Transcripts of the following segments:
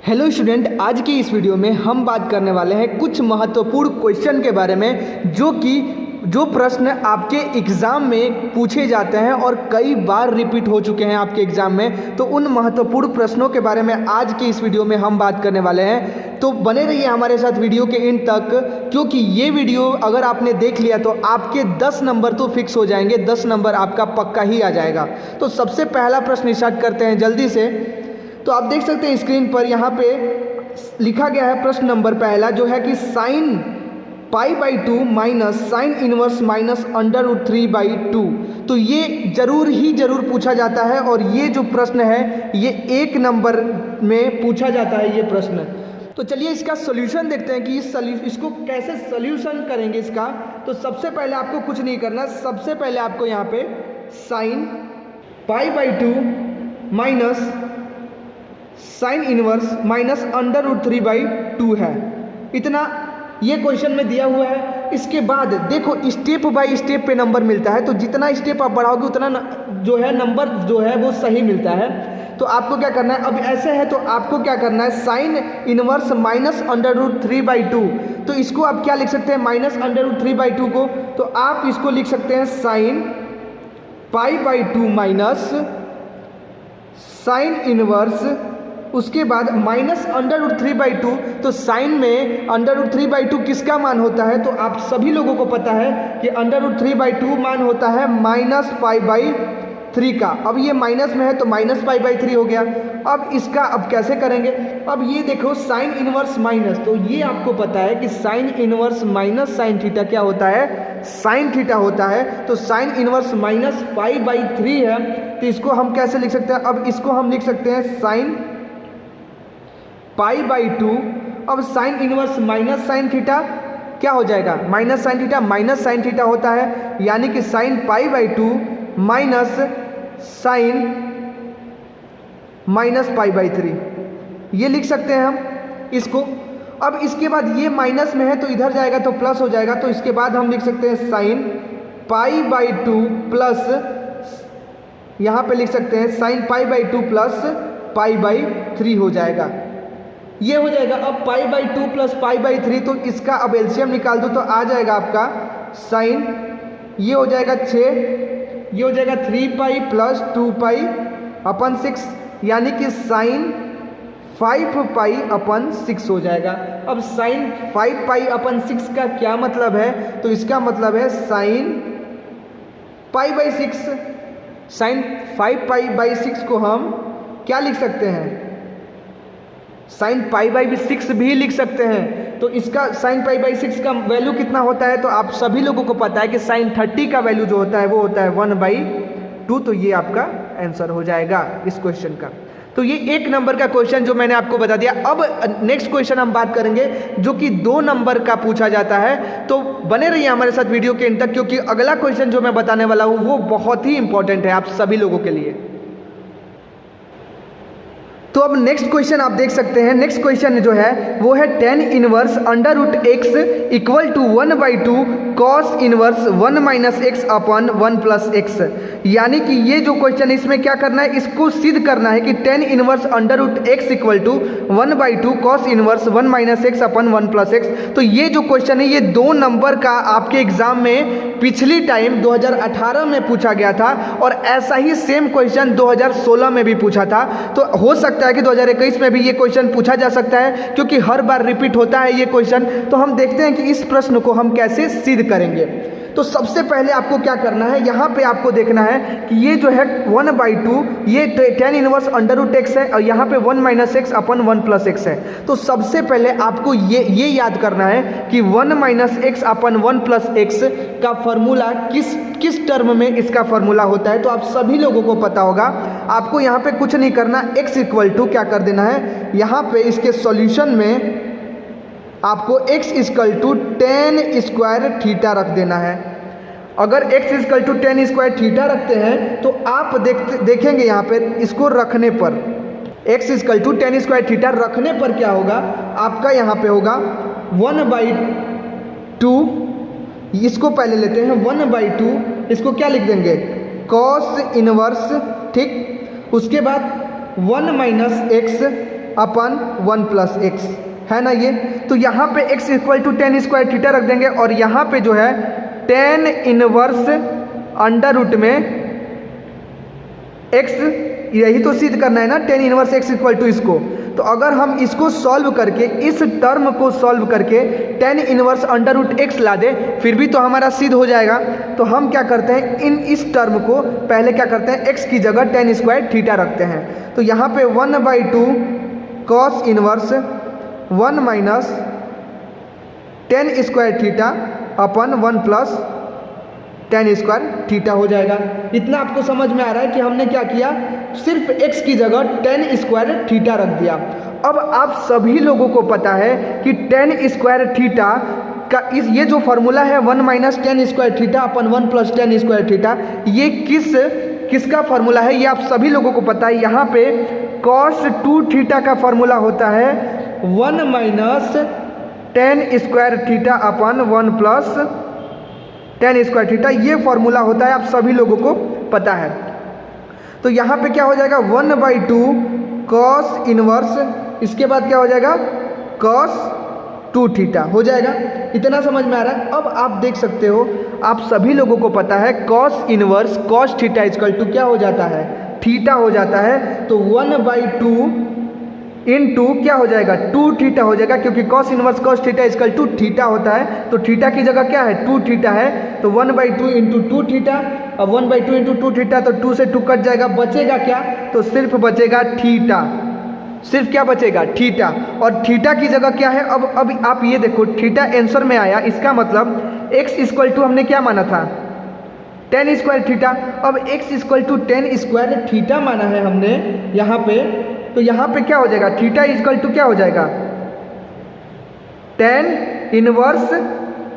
Hello student, आज की इस वीडियो में हम बात करने वाले हैं कुछ महत्वपूर्ण क्वेश्चन के बारे में जो प्रश्न आपके एग्ज़ाम में पूछे जाते हैं और कई बार रिपीट हो चुके हैं आपके एग्ज़ाम में। तो उन महत्वपूर्ण प्रश्नों के बारे में आज की इस वीडियो में हम बात करने वाले हैं। तो बने रहिए हमारे साथ वीडियो के एंड तक, क्योंकि ये वीडियो अगर आपने देख लिया तो आपके 10 नंबर तो फिक्स हो जाएंगे, 10 नंबर आपका पक्का ही आ जाएगा। तो सबसे पहला प्रश्न स्टार्ट करते हैं जल्दी से। तो आप देख सकते हैं स्क्रीन पर यहाँ पे लिखा गया है प्रश्न नंबर पहला, जो है कि sine π/2 minus sine inverse minus √3/2। तो ये जरूर पूछा जाता है और ये जो प्रश्न है ये 1 नंबर में पूछा जाता है ये प्रश्न। तो चलिए इसका सॉल्यूशन देखते हैं कि इसको कैसे सॉल्यूशन करेंगे इसका। तो सबसे पहले आपको कुछ नहीं करना, सबसे पहले आपको यहाँ पे sine π/2 minus sine inverse minus √3/2 है, इतना ये क्वेश्चन में दिया हुआ है। इसके बाद देखो स्टेप बाय स्टेप पे नंबर मिलता है, तो जितना स्टेप आप बढ़ाओगे उतना जो है नंबर जो है वो सही मिलता है। तो आपको क्या करना है, अब ऐसे है तो आपको क्या करना है, साइन इनवर्स माइनस √3/2। तो इसको आप क्या लिख सकते हैं, माइनस √3/2 को तो आप इसको लिख सकते हैं साइन π/2 माइनस साइन इनवर्स, उसके बाद माइनस √3/2। तो साइन में √3/2 किसका मान होता है, तो आप सभी लोगों को पता है कि √3/2 मान होता है माइनस π/3 का। अब ये माइनस में है तो माइनस π/3 हो गया। अब इसका अब कैसे करेंगे, अब ये देखो साइन इनवर्स माइनस, तो ये आपको पता है कि sign inverse minus sine theta क्या होता है, साइन थीटा होता है। तो साइन इनवर्स माइनस π/3 है, तो इसको हम कैसे लिख सकते हैं, अब इसको हम लिख सकते हैं साइन π/2। अब sign inverse minus sine theta क्या हो जाएगा, माइनस साइन थीटा होता है, यानी कि साइन π/2 माइनस साइन माइनस π/3 ये लिख सकते हैं हम इसको। अब इसके बाद ये माइनस में है तो इधर जाएगा तो प्लस हो जाएगा, तो इसके बाद हम लिख सकते हैं साइन π/2 प्लस, यहाँ पे लिख सकते हैं साइन π/2 प्लस π/3 हो जाएगा, ये हो जाएगा। अब π/2 प्लस π/3, तो इसका अब एलसीएम निकाल दो तो आ जाएगा आपका साइन, ये हो जाएगा 6, ये हो जाएगा 3π प्लस 2π/6, यानी कि साइन 5π/6 हो जाएगा। अब साइन 5π/6 का क्या मतलब है, तो इसका मतलब है साइन π/6, साइन 5π/6 को हम क्या लिख सकते हैं, साइन π/6 भी लिख सकते हैं। तो इसका साइन π/6 का वैल्यू कितना होता है, तो आप सभी लोगों को पता है कि साइन 30 का वैल्यू जो होता है वो होता है 1/2। तो ये आपका आंसर हो जाएगा इस क्वेश्चन का। तो ये 1 नंबर का क्वेश्चन जो मैंने आपको बता दिया। अब नेक्स्ट क्वेश्चन हम बात करेंगे जो कि 2 नंबर का पूछा जाता है। तो बने रहिए हमारे साथ वीडियो के अंत तक, क्योंकि अगला क्वेश्चन जो मैं बताने वाला हूँ वो बहुत ही इंपॉर्टेंट है आप सभी लोगों के लिए। तो अब नेक्स्ट क्वेश्चन आप देख सकते हैं, नेक्स्ट क्वेश्चन जो है वो है tan inverse √x equal to 1/2 cos inverse 1 minus x upon 1 plus x। यानी कि ये जो क्वेश्चन है इसमें क्या करना है, इसको सिद्ध करना है कि tan inverse √x equal to 1/2 cos inverse 1 minus x upon 1 plus x। तो ये जो क्वेश्चन है ये 2 नंबर का आपके एग्जाम में पिछली टाइम 2018 में पूछा गया था, और ऐसा ही सेम क्वेश्चन 2016 में भी पूछा था। तो हो सकता है कि 2021 में भी ये क्वेश्चन पूछा जा सकता है, क्योंकि हर बार रिपीट होता है ये क्वेश्चन। तो हम देखते हैं कि इस प्रश्न को हम कैसे सिद्ध करेंगे। तो सबसे पहले आपको क्या करना है, यहाँ पे आपको देखना है कि ये जो है 1/2 ये tan इनवर्स √x है, और यहाँ पे 1 minus x upon 1 plus x है। तो सबसे पहले आपको ये याद करना है कि 1 minus x upon 1 plus x का फॉर्मूला किस टर्म में इसका फॉर्मूला होता है। तो आप सभी लोगों को पता होगा, आपको यहाँ पे कुछ नहीं करना, x इक्वल टू क्या कर देना है, यहाँ पे इसके सॉल्यूशन में आपको x equal to tan square theta रख देना है। अगर x equal to tan square theta रखते हैं तो आप देखेंगे यहाँ पे इसको रखने पर, x equal to tan square theta रखने पर क्या होगा, आपका यहाँ पे होगा 1/2, इसको पहले लेते हैं 1/2, इसको क्या लिख देंगे, cos इनवर्स, ठीक। उसके बाद 1 minus x upon 1 plus x, है ना ये। तो यहाँ पे x equal to tan square theta रख देंगे और यहाँ पे जो है टेन इनवर्स अंडर रूट में x, यही तो सिद्ध करना है ना, tan inverse x equal to इसको। तो अगर हम इसको सॉल्व करके, इस टर्म को सॉल्व करके tan inverse under root x ला दे, फिर भी तो हमारा सिद्ध हो जाएगा। तो हम क्या करते हैं, इस टर्म को पहले क्या करते हैं, x की जगह टेन स्क्वायर थीटा रखते हैं। तो यहाँ पे 1/2 cos inverse 1 minus tan square theta अपन 1 प्लस टेन स्क्वायर थीटा हो जाएगा। इतना आपको समझ में आ रहा है कि हमने क्या किया, सिर्फ x की जगह टेन स्क्वायर थीटा रख दिया। अब आप सभी लोगों को पता है कि टेन स्क्वायर थीटा का ये जो फॉर्मूला है 1 माइनस टेन स्क्वायर थीटा अपन 1 प्लस टेन स्क्वायर थीटा, ये किसका फॉर्मूला है, ये आप सभी लोगों को पता है। यहाँ पे cos 2 थीटा का फॉर्मूला होता है 1 माइनस टेन स्क्वायर थीटा अपन 1 प्लस टेन स्क्वायर थीटा, ये फॉर्मूला होता है, आप सभी लोगों को पता है। तो यहाँ पे क्या हो जाएगा 1/2 कॉस इनवर्स, इसके बाद क्या हो जाएगा cos 2 थीटा हो जाएगा। इतना समझ में आ रहा है। अब आप देख सकते हो, आप सभी लोगों को पता है cos inverse cos theta equal to क्या हो जाता है, थीटा हो जाता है। तो 1/2 इंटू क्या हो जाएगा 2 थीटा हो जाएगा, क्योंकि cos inverse cos theta equal to theta होता है। तो थीटा की जगह क्या है 2 थीटा है, तो 1/2 इंटू 2 थीटा। अब 1/2 इंटू 2 थीटा, तो 2 से 2 कट जाएगा, बचेगा क्या, तो सिर्फ बचेगा थीटा, सिर्फ क्या बचेगा थीटा। और थीटा की जगह क्या है, अब आप ये देखो थीटा आंसर में आया, इसका मतलब x इक्वल टू हमने क्या माना था टेन स्क्वायर थीटा। अब x equal to tan square theta माना है हमने यहाँ पे, तो यहाँ पे क्या हो जाएगा थीटा इक्वल टू क्या हो जाएगा tan inverse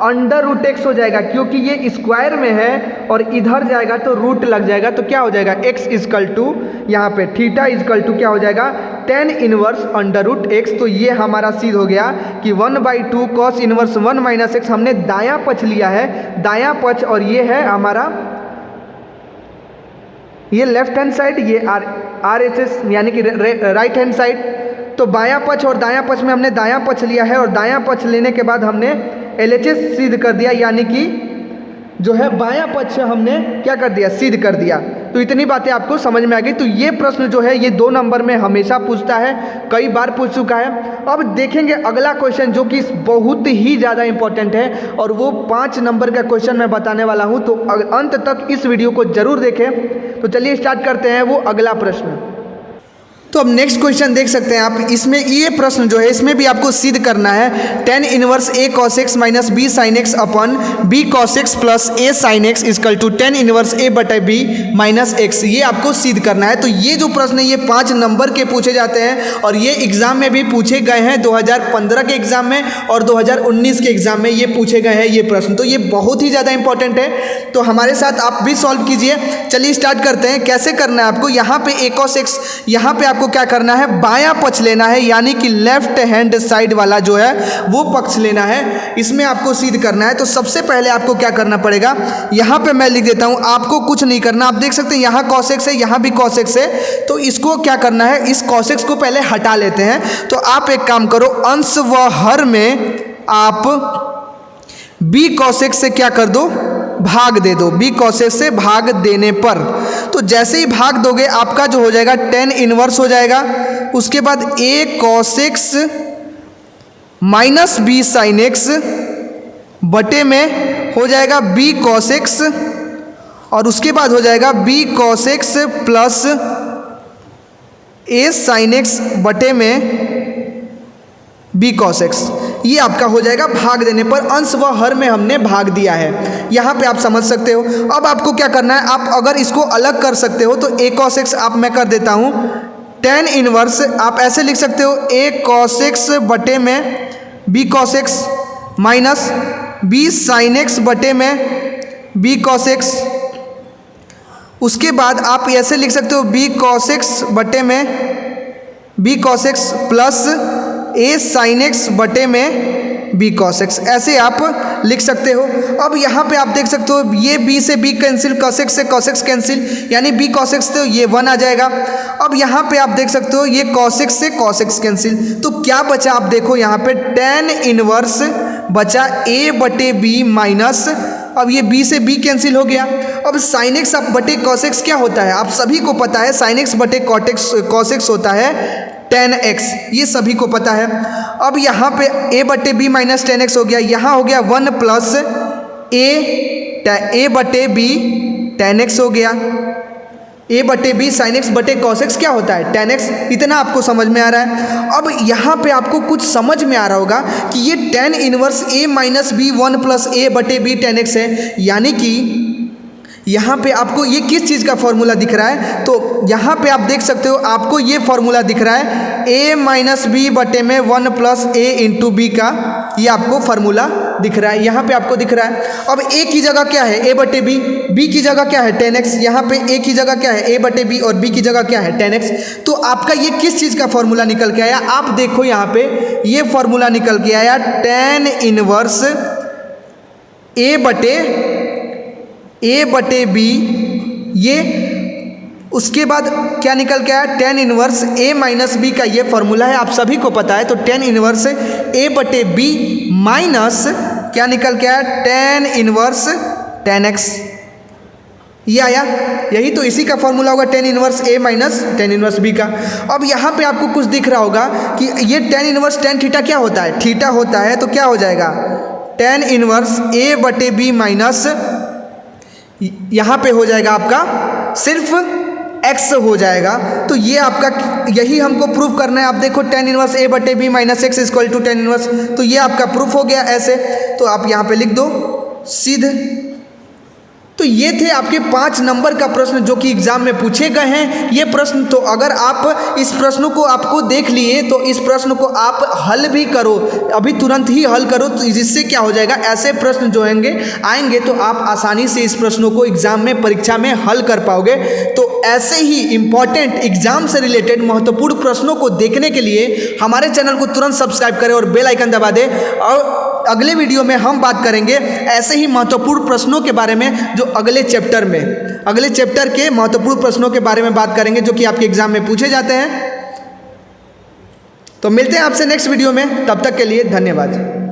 under root x हो जाएगा, क्योंकि ये स्क्वायर में है और इधर जाएगा तो रूट लग जाएगा। तो क्या हो जाएगा x इक्वल टू यहाँ पे थीटा इक्वल टू क्या हो जाएगा tan inverse under root x. तो ये हमारा सिद्ध हो गया कि 1/2 कॉस इनवर्स 1 माइनस एक्स, हमने दायां पक्ष लिया है, दायां पक्ष, और ये है हमारा ये लेफ्ट हैंड साइड, ये RHS यानी कि राइट हैंड साइड। तो बायां पक्ष और दायां पक्ष में हमने दायां पक्ष लिया है, और दायां पक्ष लेने के बाद हमने LHS सिद्ध कर दिया, यानी कि जो है बायां पक्ष हमने क्या कर दिया सिद्ध कर दिया। तो इतनी बातें आपको समझ में आ गई। तो ये प्रश्न जो है ये 2 नंबर में हमेशा पूछता है, कई बार पूछ चुका है। अब देखेंगे अगला क्वेश्चन जो कि बहुत ही ज़्यादा इंपॉर्टेंट है, और वो 5 नंबर का क्वेश्चन मैं बताने वाला हूँ। तो अंत तक इस वीडियो को जरूर देखें। तो चलिए स्टार्ट करते हैं वो अगला प्रश्न। तो अब नेक्स्ट क्वेश्चन देख सकते हैं आप, इसमें ये प्रश्न जो है इसमें भी आपको सिद्ध करना है tan inverse a cos x minus b sin x upon b cos x plus a sin x equal to tan inverse a बटा b माइनस x, ये आपको सिद्ध करना है। तो ये जो प्रश्न है ये 5 नंबर के पूछे जाते हैं, और ये एग्जाम में भी पूछे गए हैं 2015 के एग्जाम में और 2019 के एग्जाम में ये पूछे गए हैं ये प्रश्न। तो ये बहुत ही ज़्यादा इंपॉर्टेंट है, तो हमारे साथ आप भी सॉल्व कीजिए। चलिए स्टार्ट करते हैं। कैसे करना है आपको, यहाँ पे a cos x, यहाँ पे आपको क्या करना है बायां पक्ष लेना है, यानी कि लेफ्ट हैंड साइड वाला जो है वो पक्ष लेना है, इसमें आपको सिद्ध करना है। तो सबसे पहले आपको क्या करना पड़ेगा, यहाँ पे मैं लिख देता हूँ, आपको कुछ नहीं करना। आप देख सकते हैं यहाँ cos x है, यहाँ भी cos x है, तो इसको क्या करना है, इस cos x को पहले हटा लेते हैं। तो आप एक काम करो, अंश व हर में आप b cos x से क्या कर दो, भाग दे दो। b cos x से भाग देने पर, तो जैसे ही भाग दोगे आपका जो हो जाएगा टेन इनवर्स हो जाएगा। उसके बाद a cos x minus b sin x बटे में हो जाएगा b cos x, और उसके बाद हो जाएगा b cos x plus a sin x बटे में b cos x। ये आपका हो जाएगा भाग देने पर, अंश व हर में हमने भाग दिया है, यहाँ पे आप समझ सकते हो। अब आपको क्या करना है, आप अगर इसको अलग कर सकते हो तो a cos x आप मैं कर देता हूँ टेन इनवर्स, आप ऐसे लिख सकते हो a cos x बटे में b cos x minus b sin x बटे में b cos x। उसके बाद आप ऐसे लिख सकते हो b cos x बटे में b cos x plus a sin x बटे में बी कॉस एक्स, ऐसे आप लिख सकते हो। अब यहाँ पे आप देख सकते हो ये बी से बी कैंसिल, कॉस एक्स से कॉस एक्स कैंसिल, यानी बी कॉस एक्स तो ये 1 आ जाएगा। अब यहाँ पे आप देख सकते हो ये कॉस एक्स से कॉस एक्स कैंसिल, तो क्या बचा आप देखो यहाँ पे tan इनवर्स बचा a बटे बी माइनस, अब ये b से b कैंसिल हो गया। अब साइन एक्स अब बटे कॉस एक्स क्या होता है, आप सभी को पता है साइन एक्स बटे कॉस एक्स होता है tan x, ये सभी को पता है। अब यहाँ पे a बटे बी माइनस tan x हो गया, यहाँ हो गया 1 प्लस a बटे बी tan x हो गया, a बटे बी साइन एक्स बटे कॉस एक्स क्या होता है tan x, इतना आपको समझ में आ रहा है। अब यहाँ पे आपको कुछ समझ में आ रहा होगा कि ये tan inverse a minus B 1 plus a बटे बी tan x है, यानी कि यहाँ पे आपको ये किस चीज़ का फॉर्मूला दिख रहा है, तो यहाँ पे आप देख सकते हो आपको ये फॉर्मूला दिख रहा है a माइनस बी बटे में 1 प्लस a इंटू बी का, ये आपको फार्मूला दिख रहा है, यहाँ पे आपको दिख रहा है। अब a की जगह क्या है a बटे बी, b की जगह क्या है tan x, यहाँ पे a की जगह क्या है a बटे बी और b की जगह क्या है tan x, तो आपका ये किस चीज़ का फॉर्मूला निकल के आया, आप देखो यहाँ पे ये फॉर्मूला निकल के आया tan इनवर्स a बटे बी, ये उसके बाद क्या निकल के आया tan inverse a minus B का ये फॉर्मूला है, आप सभी को पता है। तो tan इनवर्स a बटे बी माइनस क्या निकल के आया tan इनवर्स tan x, ये आया, यही तो इसी का फॉर्मूला होगा tan inverse a minus tan inverse b का। अब यहाँ पे आपको कुछ दिख रहा होगा कि ये tan इनवर्स tan थीटा क्या होता है, थीटा होता है, तो क्या हो जाएगा tan इनवर्स a बटे बी माइनस, यहाँ पे हो जाएगा आपका सिर्फ x हो जाएगा। तो ये आपका, यही हमको प्रूफ करना है। आप देखो tan इनवर्स a बटे B minus x equal to tan inverse, तो ये आपका प्रूफ हो गया ऐसे, तो आप यहाँ पे लिख दो सीधे। तो ये थे आपके 5 नंबर का प्रश्न जो कि एग्जाम में पूछे गए हैं ये प्रश्न। तो अगर आप इस प्रश्नों को आपको देख लिए तो इस प्रश्न को आप हल भी करो, अभी तुरंत ही हल करो, तो जिससे क्या हो जाएगा, ऐसे प्रश्न जो आएंगे तो आप आसानी से इस प्रश्नों को एग्जाम में परीक्षा में हल कर पाओगे। तो ऐसे ही इंपॉर्टेंट एग्जाम से रिलेटेड महत्वपूर्ण प्रश्नों को देखने के लिए हमारे चैनल को तुरंत सब्सक्राइब करें और बेल आइकन दबा दें। और अगले वीडियो में हम बात करेंगे ऐसे ही महत्वपूर्ण प्रश्नों के बारे में जो अगले चैप्टर के महत्वपूर्ण प्रश्नों के बारे में बात करेंगे जो कि आपके एग्जाम में पूछे जाते हैं। तो मिलते हैं आपसे नेक्स्ट वीडियो में, तब तक के लिए धन्यवाद।